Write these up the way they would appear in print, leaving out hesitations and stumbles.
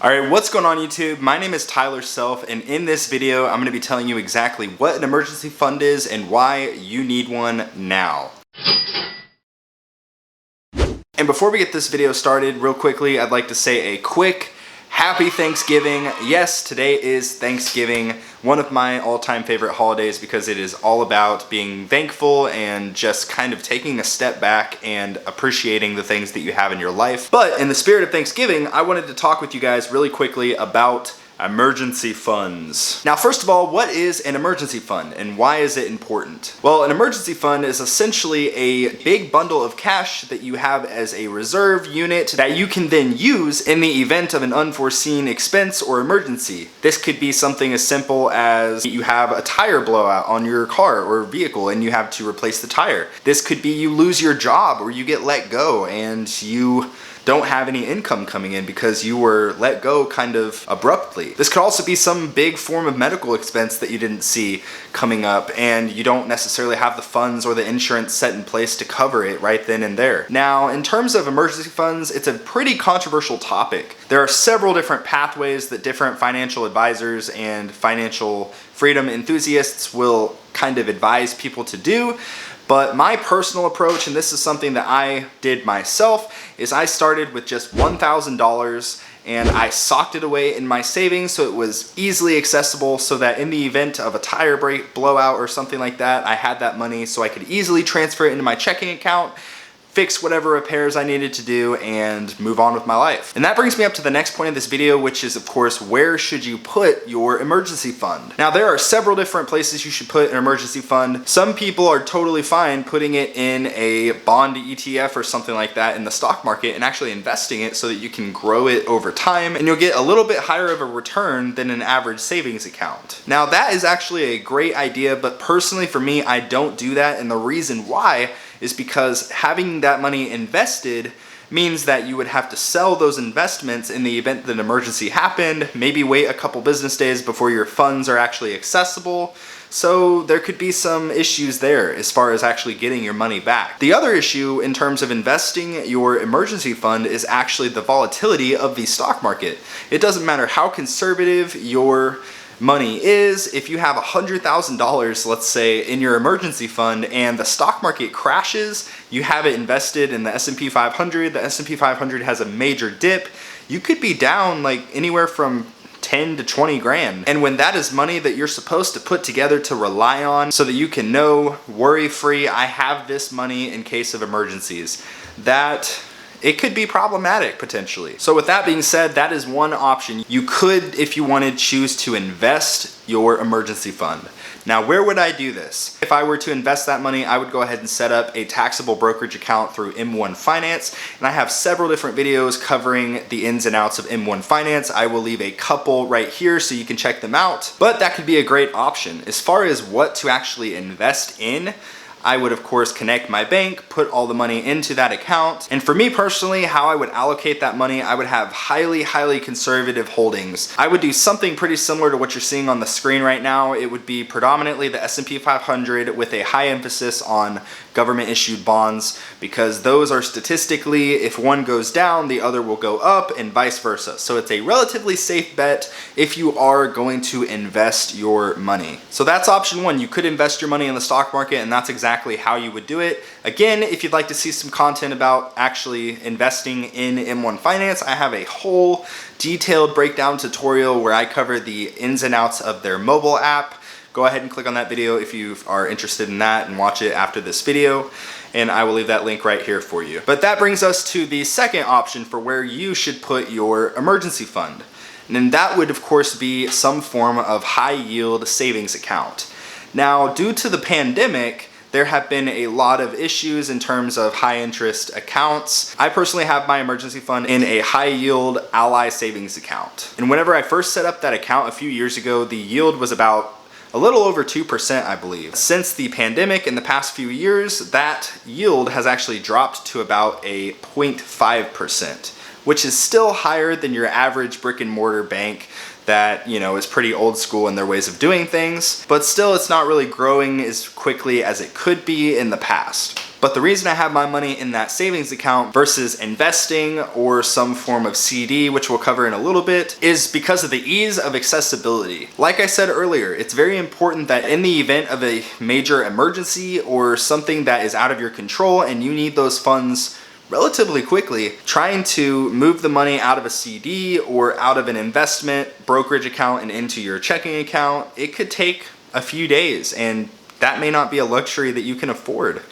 Alright, what's going on YouTube? My name is Tyler Self, and in this video I'm going to be telling you exactly what an emergency fund is and why you need one now. And before we get this video started, real quickly, I'd like to say a quick Happy Thanksgiving. Yes, today is Thanksgiving, one of my all-time favorite holidays because it is all about being thankful and just kind of taking a step back and appreciating the things that you have in your life. But in the spirit of Thanksgiving, I wanted to talk with you guys really quickly about emergency funds. Now, first of all, what is an emergency fund and why is it important? Well, an emergency fund is essentially a big bundle of cash that you have as a reserve unit that you can then use in the event of an unforeseen expense or emergency. This could be something as simple as you have a tire blowout on your car or vehicle and you have to replace the tire. This could be you lose your job or you get let go and you don't have any income coming in because you were let go kind of abruptly. This could also be some big form of medical expense that you didn't see coming up and you don't necessarily have the funds or the insurance set in place to cover it right then and there. Now, in terms of emergency funds, it's a pretty controversial topic. There are several different pathways that different financial advisors and financial freedom enthusiasts will kind of advise people to do. But my personal approach, and this is something that I did myself, is I started with just $1,000 and I socked it away in my savings so it was easily accessible so that in the event of a tire blowout or something like that, I had that money so I could easily transfer it into my checking account, fix whatever repairs I needed to do, and move on with my life. And that brings me up to the next point of this video, which is, of course, where should you put your emergency fund? Now, there are several different places you should put an emergency fund. Some people are totally fine putting it in a bond ETF or something like that in the stock market and actually investing it so that you can grow it over time and you'll get a little bit higher of a return than an average savings account. Now, that is actually a great idea, but personally for me, I don't do that, and the reason why is because having that money invested means that you would have to sell those investments in the event that an emergency happened, maybe wait a couple business days before your funds are actually accessible. So there could be some issues there as far as actually getting your money back. The other issue in terms of investing your emergency fund is actually the volatility of the stock market. It doesn't matter how conservative your money is, if you have $100,000, let's say, in your emergency fund and the stock market crashes, you have it invested in the S&P 500, the S&P 500 has a major dip, you could be down like anywhere from 10 to 20 grand. And when that is money that you're supposed to put together to rely on so that you can know worry-free, I have this money in case of emergencies, it could be problematic potentially. So with that being said, that is one option. You could, if you wanted, choose to invest your emergency fund. Now, where would I do this? If I were to invest that money, I would go ahead and set up a taxable brokerage account through M1 Finance. And I have several different videos covering the ins and outs of M1 Finance. I will leave a couple right here so you can check them out. But that could be a great option. As far as what to actually invest in, I would, of course, connect my bank, put all the money into that account. And for me personally, how I would allocate that money, I would have highly conservative holdings. I would do something pretty similar to what you're seeing on the screen right now. It would be predominantly the S&P 500 with a high emphasis on government issued bonds, because those are statistically, if one goes down, the other will go up and vice versa. So it's a relatively safe bet if you are going to invest your money. So that's option one. You could invest your money in the stock market, and that's exactly how you would do it. Again, if you'd like to see some content about actually investing in M1 Finance, I have a whole detailed breakdown tutorial where I cover the ins and outs of their mobile app. Go ahead and click on that video if you are interested in that and watch it after this video, and I will leave that link right here for you. But that brings us to the second option for where you should put your emergency fund. And then that would, of course, be some form of high yield savings account. Now, due to the pandemic, there have been a lot of issues in terms of high interest accounts. I personally have my emergency fund in a high yield Ally savings account. And whenever I first set up that account a few years ago, the yield was about a little over 2%, I believe. Since the pandemic in the past few years, that yield has actually dropped to about a 0.5%, which is still higher than your average brick and mortar bank that, you know, is pretty old school in their ways of doing things, but still it's not really growing as quickly as it could be in the past. But the reason I have my money in that savings account versus investing or some form of CD, which we'll cover in a little bit, is because of the ease of accessibility. Like I said earlier, it's very important that in the event of a major emergency or something that is out of your control and you need those funds relatively quickly, trying to move the money out of a CD or out of an investment brokerage account and into your checking account, it could take a few days, and that may not be a luxury that you can afford.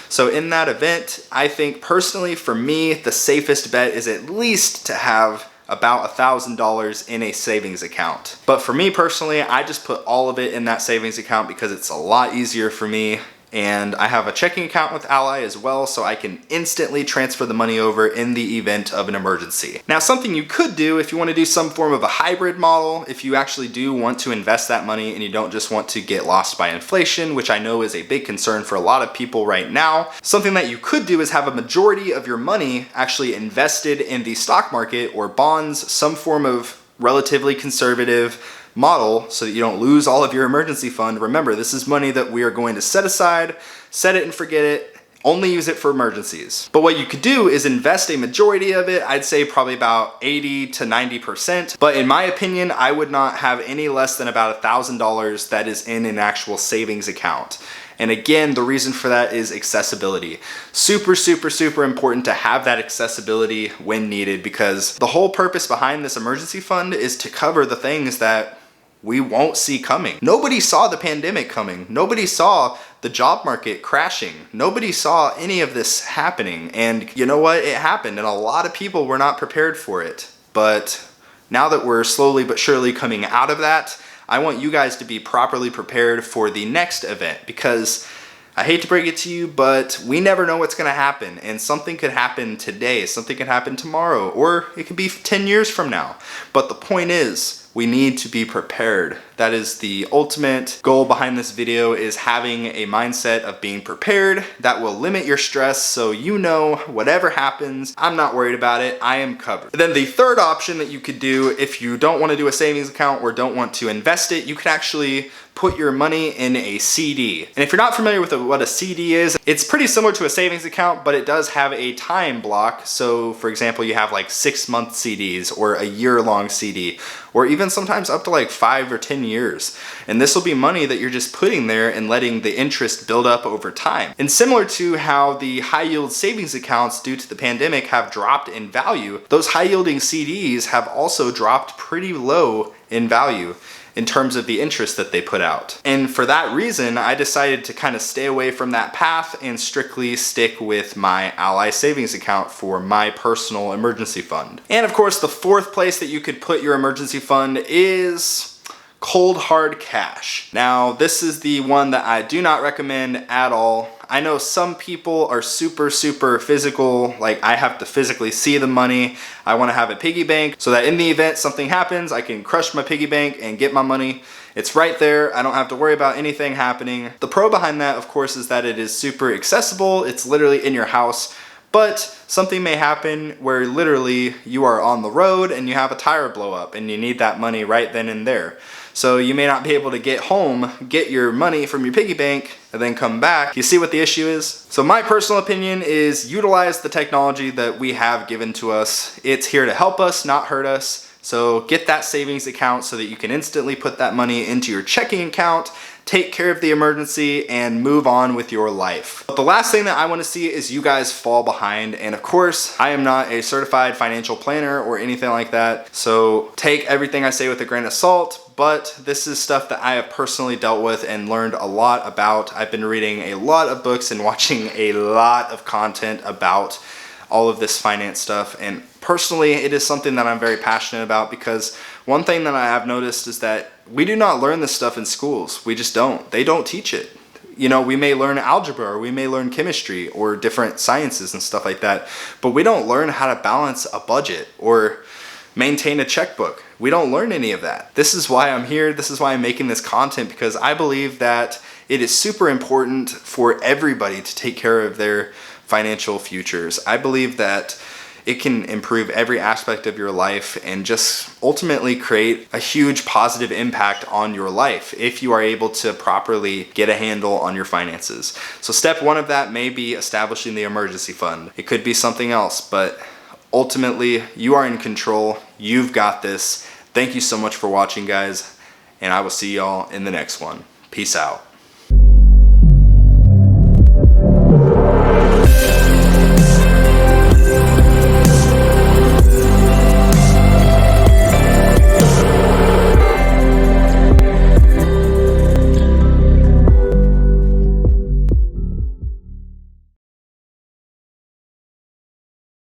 So in that event, I think personally for me, the safest bet is at least to have about $1,000 in a savings account. But for me personally, I just put all of it in that savings account because it's a lot easier for me. And I have a checking account with Ally as well, so I can instantly transfer the money over in the event of an emergency. Now, something you could do if you want to do some form of a hybrid model, if you actually do want to invest that money and you don't just want to get lost by inflation, which I know is a big concern for a lot of people right now, something that you could do is have a majority of your money actually invested in the stock market or bonds, some form of relatively conservative model so that you don't lose all of your emergency fund. Remember, this is money that we are going to set aside, set it and forget it, only use it for emergencies. But what you could do is invest a majority of it, I'd say probably about 80 to 90%. But in my opinion, I would not have any less than about $1,000 that is in an actual savings account. And again, the reason for that is accessibility. Super, super, super important to have that accessibility when needed, because the whole purpose behind this emergency fund is to cover the things that we won't see coming. Nobody saw the pandemic coming. Nobody saw the job market crashing. Nobody saw any of this happening. And you know what? It happened, and a lot of people were not prepared for it. But now that we're slowly but surely coming out of that, I want you guys to be properly prepared for the next event, because I hate to break it to you, but we never know what's gonna happen, and something could happen today, something could happen tomorrow, or it could be 10 years from now. But the point is, we need to be prepared. That is the ultimate goal behind this video, is having a mindset of being prepared. That will limit your stress, so you know whatever happens, I'm not worried about it, I am covered. And then the third option that you could do if you don't want to do a savings account or don't want to invest it, you could actually put your money in a CD. And if you're not familiar with what a CD is, it's pretty similar to a savings account, but it does have a time block. So for example, you have like 6-month CDs or a year-long CD, or even sometimes up to like 5 or 10 years. And this will be money that you're just putting there and letting the interest build up over time. And similar to how the high yield savings accounts due to the pandemic have dropped in value, those high yielding CDs have also dropped pretty low in value in terms of the interest that they put out. And for that reason, I decided to kind of stay away from that path and strictly stick with my Ally savings account for my personal emergency fund. And of course, the fourth place that you could put your emergency fund is cold hard cash. Now, this is the one that I do not recommend at all. I know some people are super, super physical, like I have to physically see the money. I want to have a piggy bank so that in the event something happens, I can crush my piggy bank and get my money. It's right there. I don't have to worry about anything happening. The pro behind that, of course, is that it is super accessible. It's literally in your house. But something may happen where literally you are on the road and you have a tire blow up and you need that money right then and there. So you may not be able to get home, get your money from your piggy bank, and then come back. You see what the issue is? So my personal opinion is utilize the technology that we have given to us. It's here to help us, not hurt us. So get that savings account so that you can instantly put that money into your checking account, take care of the emergency, and move on with your life. But the last thing that I want to see is you guys fall behind. And of course, I am not a certified financial planner or anything like that. So take everything I say with a grain of salt. But this is stuff that I have personally dealt with and learned a lot about. I've been reading a lot of books and watching a lot of content about all of this finance stuff. And personally, it is something that I'm very passionate about, because one thing that I have noticed is that we do not learn this stuff in schools. We just don't. They don't teach it. You know, we may learn algebra, or we may learn chemistry or different sciences and stuff like that, but we don't learn how to balance a budget or maintain a checkbook. We don't learn any of that. This is why I'm here. This is why I'm making this content, because I believe that it is super important for everybody to take care of their financial futures. I believe that it can improve every aspect of your life and just ultimately create a huge positive impact on your life if you are able to properly get a handle on your finances. So step one of that may be establishing the emergency fund. It could be something else, but ultimately you are in control. You've got this. Thank you so much for watching, guys, and I will see y'all in the next one. Peace out.